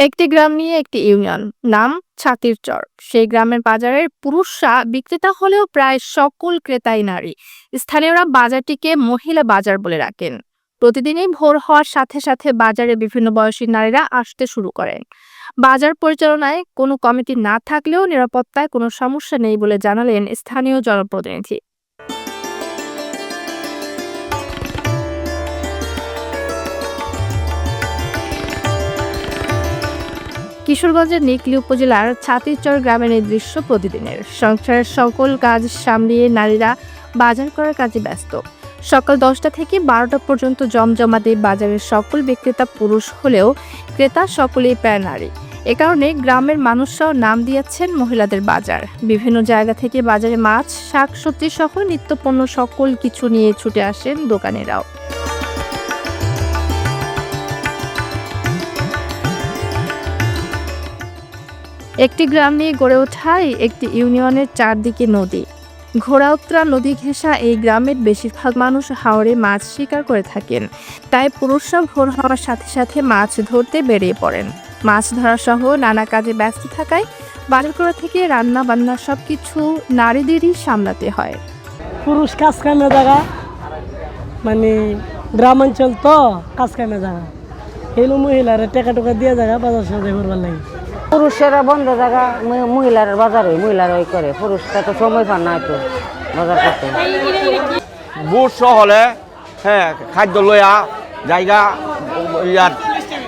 একটি গ্রাম নিয়ে একটি ইউনিয়ন, নাম ছাতির চর। সেই গ্রামের বাজারের পুরুষরা বিক্রেতা হলেও প্রায় সকল ক্রেতাই নারী। স্থানীয়রা বাজারটিকে মহিলা বাজার বলে রাখেন। প্রতিদিনই ভোর হওয়ার সাথে সাথে বাজারে বিভিন্ন বয়সী নারীরা আসতে শুরু করেন। বাজার পরিচালনায় কোনো কমিটি না থাকলেও নিরাপত্তায় কোনো সমস্যা নেই বলে জানালেন স্থানীয় জনপ্রতিনিধি। কিশোরগঞ্জের নিকলী উপজেলার ছাতিরচর গ্রামের এই দৃশ্য প্রতিদিনের। সংসারের সকল কাজ সামলিয়ে নারীরা বাজার করার কাজে ব্যস্ত। সকাল 10টা থেকে 12টা পর্যন্ত জমজমাট এই বাজারের সকল বিক্রেতা পুরুষ হলেও ক্রেতা সকলেই প্রায় নারী। এ কারণে গ্রামের মানুষরাও নাম দিয়েছেন মহিলাদের বাজার। বিভিন্ন জায়গা থেকে বাজারে মাছ, শাকসবজি সহ নিত্যপণ্য সকল কিছু নিয়ে ছুটে আসেন দোকানিরাও। একটি গ্রাম নিয়ে গড়ে ওঠা একটি ইউনিয়নের চারদিকে নদী। ঘোড়াউত্রা নদী ঘেঁষা এই গ্রামের বেশিরভাগ মানুষ হাওরে মাছ শিকার করে থাকেন। তাই পুরুষরা ভোর হওয়ার সাথে সাথে মাছ ধরতে বেরিয়ে পড়েন। মাছ ধরা সহ নানা কাজে ব্যস্ত থাকায় বাজার করা থেকে রান্না বান্না সবকিছু নারীদেরই সামলাতে হয়। পুরুষ কাজ কামে জায়গা, মানে গ্রামাঞ্চল তো কাজ কামে জায়গা, এলো মহিলারা টাকা টাকা দিয়ে জায়গা বাজার সাজাই করবার লাগে। পুরুষেরা বন্ধ জায়গা, মহিলার বাজার হয়, মহিলারা ওই করে, পুরুষরা তো সময় পান না তো বাজার করতে। বুট হলে হ্যাঁ খাদ্য লইয়া জায়গা ইয়ার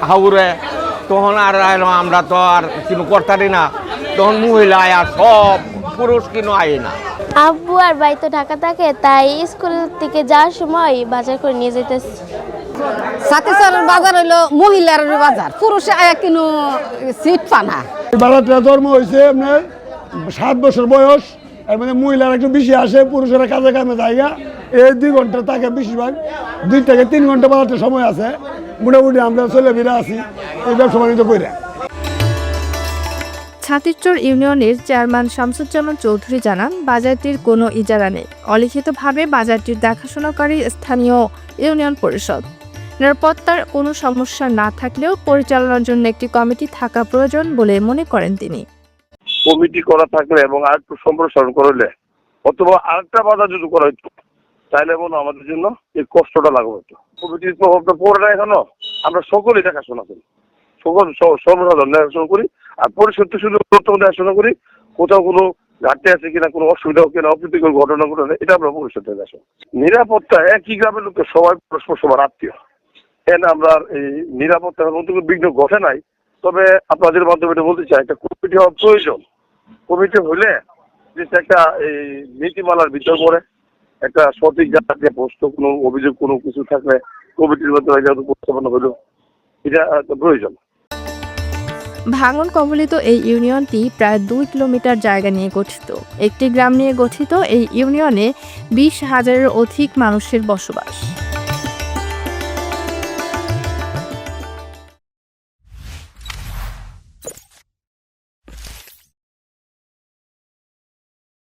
হাউরে, তখন আর আমরা তো আর কিছু করতারি না, তখন মহিলা আর সব পুরুষ কিনো আয় না। আব্বু আর ভাই তো ঢাকা থাকে, তাই স্কুল থেকে যাওয়ার সময় বাজার করে নিয়ে যেতেছি। ছাতিরচরের বাজার হইলো মহিলার বাজার, পুরুষে আয়া কিনো সিট পানা। বাজারটা জন্ম হয়েছে আপনার 7 বছর বয়স, এর মধ্যে মহিলারা একটু বেশি আসে, পুরুষেরা কাজে কামে জায়গা। এই 2 ঘন্টা থাকে বেশিরভাগ, 2 থেকে 3 ঘন্টা বাজারটা সময় আছে। মোটামুটি আমরা চলে বেড়ে আছি এই ব্যবসা বাণিজ্য করে। ছাতিরচর ইউনিয়নের চেয়ারম্যান শামসুজ্জামান চৌধুরী জানান, বাজারটির কোনো ইজারা নেই। অলিখিতভাবে বাজারটির দেখাশোনা করে স্থানীয় ইউনিয়ন পরিষদ। নিরাপত্তার কোনো সমস্যা না থাকলেও পরিচালনার জন্য একটি কমিটি থাকা প্রয়োজন বলে মনে করেন তিনি। কমিটি করা থাকলে এবং আরেকটু সম্প্রসারণ করলে, অথবা আরেকটা বাজার যদি করা হইতো, তাহলে মনে আমাদের জন্য এই কষ্টটা লাগবে হতো। কমিটির প্রভাবটা পড়ে না এখনো, আমরা সকলেই দেখাশোনা করি, সকল সর্বসাধারণ দেখাশোনা করি, আর পরিষদ শুধু দেখাশোনা করি। কোথাও কোনো ঘাটতি আছে কিনা, কোনো অসুবিধা কিনা, অপ্রীতিকর ঘটনা ঘটনা, এটা আমরা পরিষদ দেখাশোনা। নিরাপত্তা একই গ্রামের লোকের সবাই পরস্পর সবার আত্মীয়, আমরা এই নিরাপত্তার মধ্যে কোনো বিঘ্ন ঘটে নাই। তবে আপনাদের মাধ্যমে এটা বলতে চাই, একটা কমিটি হওয়া প্রয়োজন। কমিটি হলে যে একটা এই নীতিমালার ভিতর পড়ে একটা সঠিক জায়গায় প্রশ্ন, কোনো অভিযোগ কোনো কিছু থাকলে কমিটির মাধ্যমে উপস্থাপন হলো, এটা প্রয়োজন। ভাঙন কবলিত এই ইউনিয়নটি প্রায় 2 কিলোমিটার জায়গা নিয়ে গঠিত। একটি গ্রাম নিয়ে গঠিত এই ইউনিয়নে 20,000-এর অধিক মানুষের বসবাস।